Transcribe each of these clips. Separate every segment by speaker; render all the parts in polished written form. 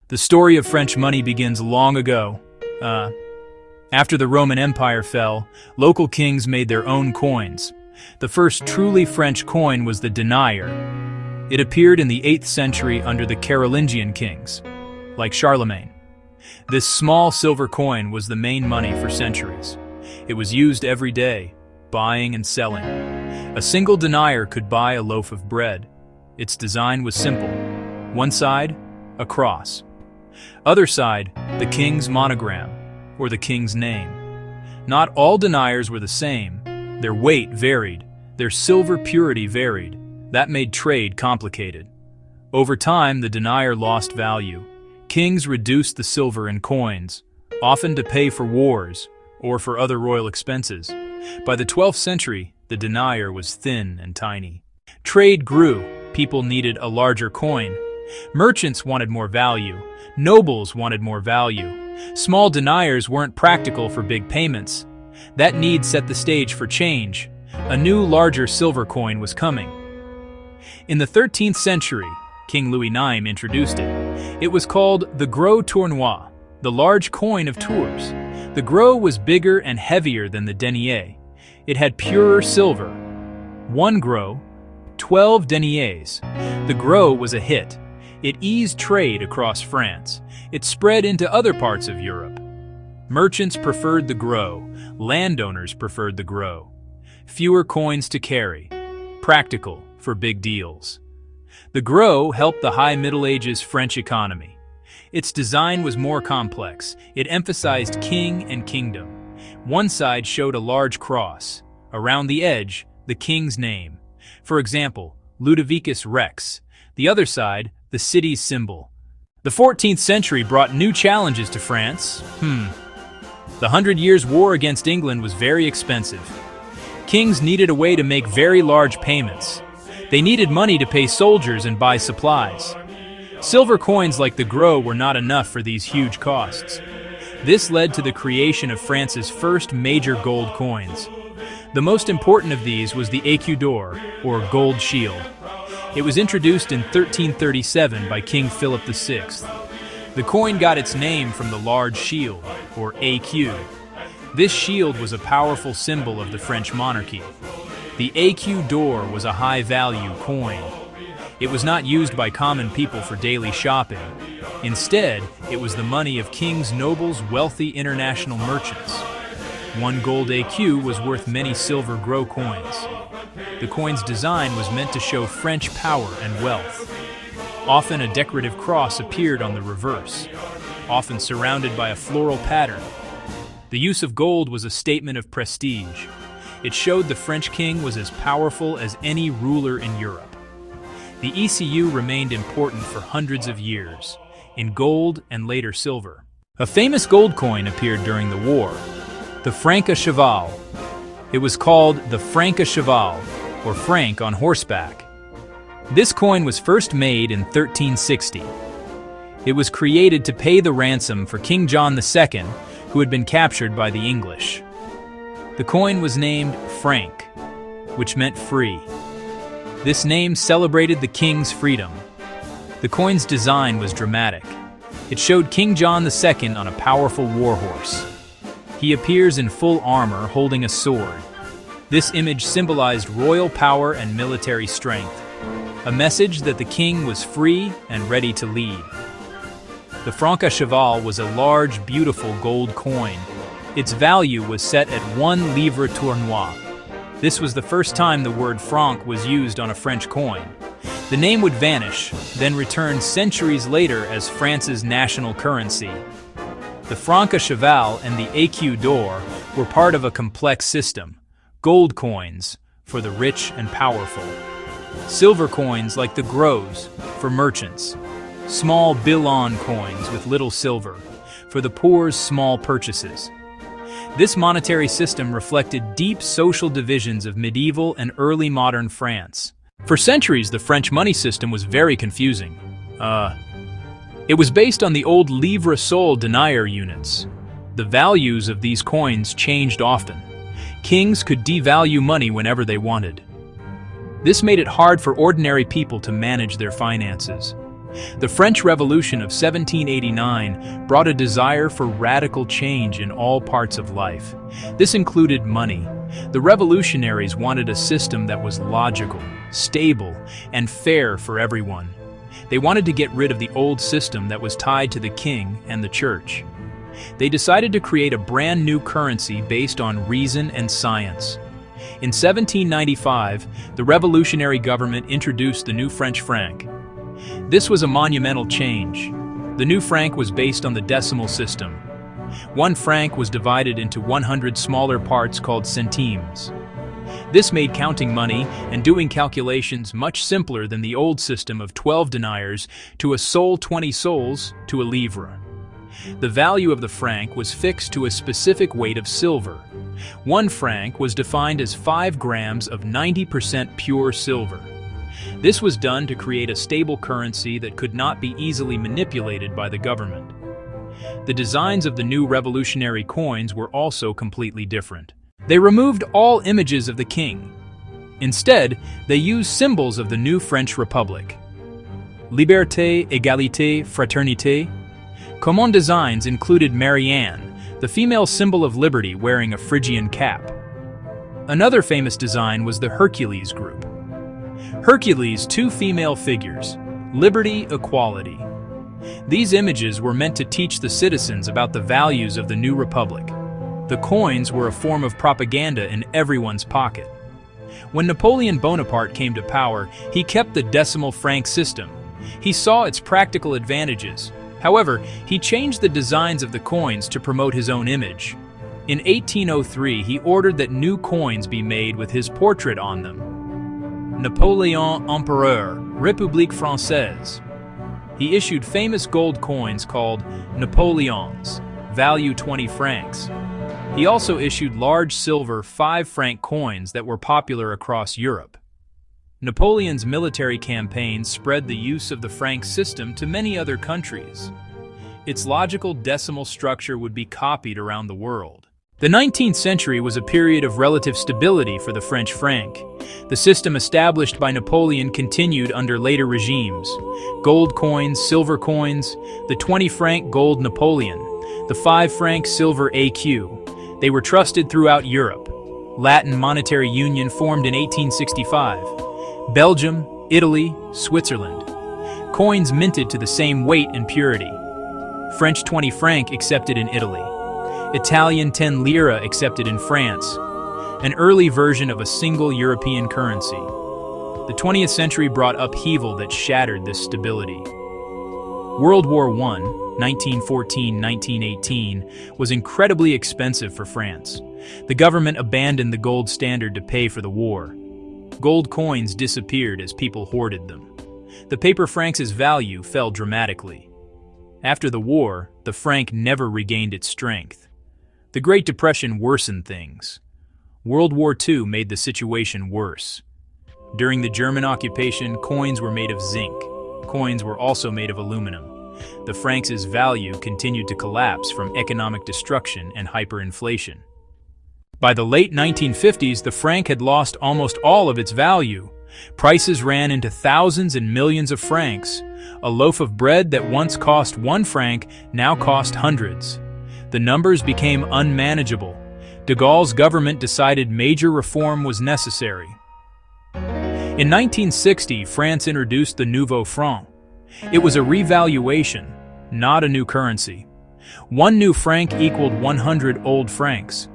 Speaker 1: The story of French money begins long ago. After the Roman Empire fell, local kings made their own coins. The first truly French coin was the denier. It appeared in the 8th century under the Carolingian kings, like Charlemagne. This small silver coin was the main money for centuries. It was used every day, buying and selling. A single denier could buy a loaf of bread. Its design was simple. One side, a cross. Other side, the king's monogram, or the king's name. Not all deniers were the same. Their weight varied. Their silver purity varied. That made trade complicated. Over time, the denier lost value. Kings reduced the silver in coins, often to pay for wars or for other royal expenses. By the 12th century, the denier was thin and tiny. Trade grew. People needed a larger coin. Merchants wanted more value. Nobles wanted more value. Small deniers weren't practical for big payments. That need set the stage for change. A new, larger silver coin was coming. In the 13th century, King Louis IX introduced it. It was called the gros tournois, the large coin of Tours. The gros was bigger and heavier than the denier. It had purer silver. 1 gros, 12 deniers. The gros was a hit. It eased trade across France. It spread into other parts of Europe. Merchants preferred the gros. Landowners preferred the gros. Fewer coins to carry. Practical for big deals. The gros helped the High Middle Ages French economy. Its design was more complex. It emphasized king and kingdom. One side showed a large cross. Around the edge, the king's name. For example, Ludovicus Rex. The other side, the city's symbol. The 14th century brought new challenges to France. The 100 Years' War against England was very expensive. Kings needed a way to make very large payments. They needed money to pay soldiers and buy supplies. Silver coins like the gros were not enough for these huge costs. This led to the creation of France's first major gold coins. The most important of these was the écu d'or, or gold shield. It was introduced in 1337 by King Philip VI. The coin got its name from the large shield, or écu. This shield was a powerful symbol of the French monarchy. The écu d'or was a high-value coin. It was not used by common people for daily shopping. Instead, it was the money of kings, nobles, wealthy international merchants. 1 gold écu was worth many silver gros coins. The coin's design was meant to show French power and wealth. Often a decorative cross appeared on the reverse, often surrounded by a floral pattern. The use of gold was a statement of prestige. It showed the French king was as powerful as any ruler in Europe. The ECU remained important for hundreds of years, in gold and later silver. A famous gold coin appeared during the war, the Franc à cheval. It was called the Franc à cheval, or Franc on horseback. This coin was first made in 1360. It was created to pay the ransom for King John II, who had been captured by the English. The coin was named Franc, which meant free. This name celebrated the king's freedom. The coin's design was dramatic. It showed King John II on a powerful war horse. He appears in full armor holding a sword. This image symbolized royal power and military strength, a message that the king was free and ready to lead. The Franc à cheval was a large, beautiful gold coin. Its value was set at 1 livre tournois. This was the first time the word franc was used on a French coin. The name would vanish, then return centuries later as France's national currency. The Franc à cheval and the écu d'or were part of a complex system. Gold coins for the rich and powerful. Silver coins like the gros for merchants. Small billon coins with little silver for the poor's small purchases. This monetary system reflected deep social divisions of medieval and early modern France. For centuries, the French money system was very confusing. It was based on the old livre sol denier units. The values of these coins changed often. Kings could devalue money whenever they wanted. This made it hard for ordinary people to manage their finances. The French Revolution of 1789 brought a desire for radical change in all parts of life. This included money. The revolutionaries wanted a system that was logical, stable, and fair for everyone. They wanted to get rid of the old system that was tied to the king and the church. They decided to create a brand new currency based on reason and science. In 1795, the revolutionary government introduced the new French franc. This was a monumental change. The new franc was based on the decimal system. 1 franc was divided into 100 smaller parts called centimes. This made counting money and doing calculations much simpler than the old system of 12 deniers to a sol 20 sols to a livre. The value of the franc was fixed to a specific weight of silver. 1 franc was defined as 5 grams of 90% pure silver. This was done to create a stable currency that could not be easily manipulated by the government. The designs of the new revolutionary coins were also completely different. They removed all images of the king. Instead, they used symbols of the new French Republic. Liberté, égalité, fraternité. Common designs included Marianne, the female symbol of liberty wearing a Phrygian cap. Another famous design was the Hercules group. Hercules, 2 female figures, liberty, equality. These images were meant to teach the citizens about the values of the new republic. The coins were a form of propaganda in everyone's pocket. When Napoleon Bonaparte came to power, he kept the decimal franc system. He saw its practical advantages. However, he changed the designs of the coins to promote his own image. In 1803, he ordered that new coins be made with his portrait on them. Napoléon Empereur, République Française. He issued famous gold coins called Napoleons, value 20 francs. He also issued large silver 5-franc coins that were popular across Europe. Napoleon's military campaigns spread the use of the franc system to many other countries. Its logical decimal structure would be copied around the world. The 19th century was a period of relative stability for the French franc. The system established by Napoleon continued under later regimes. Gold coins, silver coins, the 20-franc gold Napoleon, the 5-franc silver AQ. They were trusted throughout Europe. Latin monetary union formed in 1865. Belgium, Italy, Switzerland. Coins minted to the same weight and purity. French 20 franc accepted in Italy. Italian 10 lira accepted in France. An early version of a single European currency. The 20th century brought upheaval that shattered this stability. World War I, 1914-1918, was incredibly expensive for France. The government abandoned the gold standard to pay for the war. Gold coins disappeared as people hoarded them. The paper franc's value fell dramatically. After the war, the franc never regained its strength. The Great Depression worsened things. World War II made the situation worse. During the German occupation, coins were made of zinc. Coins were also made of aluminum. The franc's value continued to collapse from economic destruction and hyperinflation. By the late 1950s, the franc had lost almost all of its value. Prices ran into thousands and millions of francs. A loaf of bread that once cost 1 franc now cost hundreds. The numbers became unmanageable. De Gaulle's government decided major reform was necessary. In 1960, France introduced the nouveau franc. It was a revaluation, not a new currency. 1 new franc equaled 100 old francs.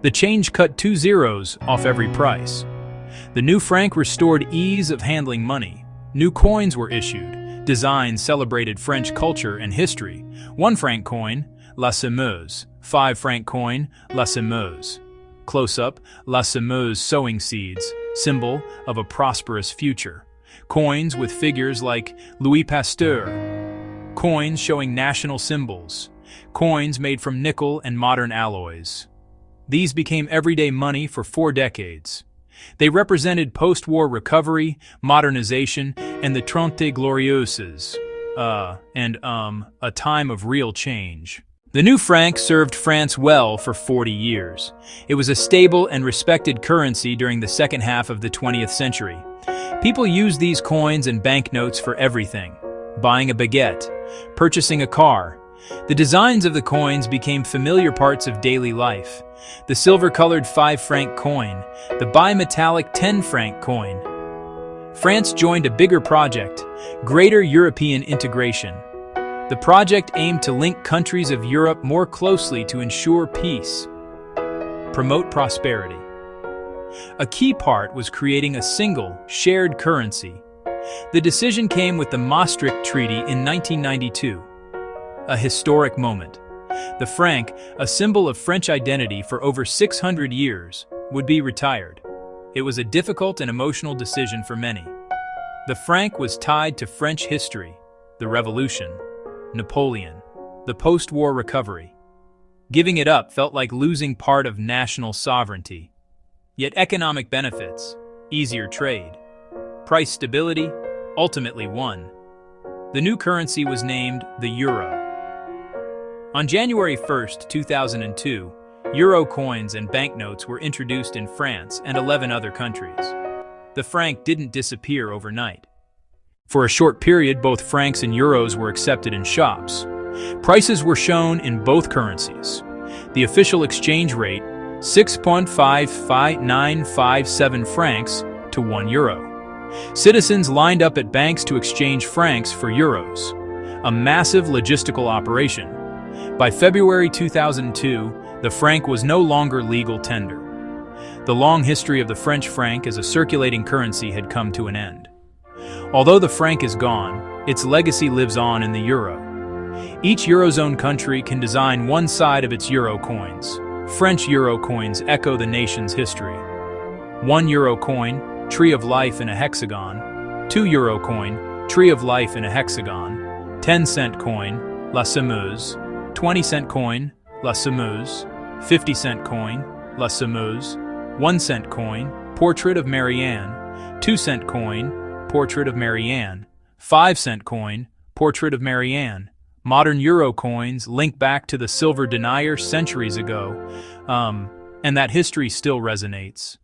Speaker 1: The change cut 2 zeros off every price. The new franc restored ease of handling money. New coins were issued. Designs celebrated French culture and history. 1 franc coin, La Semeuse. 5-franc coin, La Semeuse. Close-up, La Semeuse sowing seeds, symbol of a prosperous future. Coins with figures like Louis Pasteur. Coins showing national symbols. Coins made from nickel and modern alloys. These became everyday money for 4 decades. They represented post-war recovery, modernization, and the Trente Glorieuses. A time of real change. The new franc served France well for 40 years. It was a stable and respected currency during the second half of the 20th century. People used these coins and banknotes for everything: buying a baguette, purchasing a car. The designs of the coins became familiar parts of daily life. The silver-colored 5 franc coin, the bimetallic 10 franc coin. France joined a bigger project, greater European integration. The project aimed to link countries of Europe more closely to ensure peace, promote prosperity. A key part was creating a single, shared currency. The decision came with the Maastricht Treaty in 1992. A historic moment. The franc, a symbol of French identity for over 600 years, would be retired. It was a difficult and emotional decision for many. The franc was tied to French history, the Revolution, Napoleon, the post-war recovery. Giving it up felt like losing part of national sovereignty. Yet economic benefits, easier trade, price stability, ultimately won. The new currency was named the euro. On January 1, 2002, euro coins and banknotes were introduced in France and 11 other countries. The franc didn't disappear overnight. For a short period, both francs and euros were accepted in shops. Prices were shown in both currencies. The official exchange rate, 6.55957 francs to 1 euro. Citizens lined up at banks to exchange francs for euros. A massive logistical operation. By February 2002, the franc was no longer legal tender. The long history of the French franc as a circulating currency had come to an end. Although the franc is gone, its legacy lives on in the euro. Each Eurozone country can design one side of its euro coins. French euro coins echo the nation's history. 1 euro coin, Tree of Life in a hexagon. 2 euro coin, Tree of Life in a hexagon. 10-cent coin, La Semeuse. 20-cent coin, La Semeuse. 50-cent coin, La Semeuse. 1-cent coin, Portrait of Marianne. 2-cent coin, Portrait of Marianne. 5-cent coin, Portrait of Marianne. Modern euro coins link back to the silver denier centuries ago, and that history still resonates.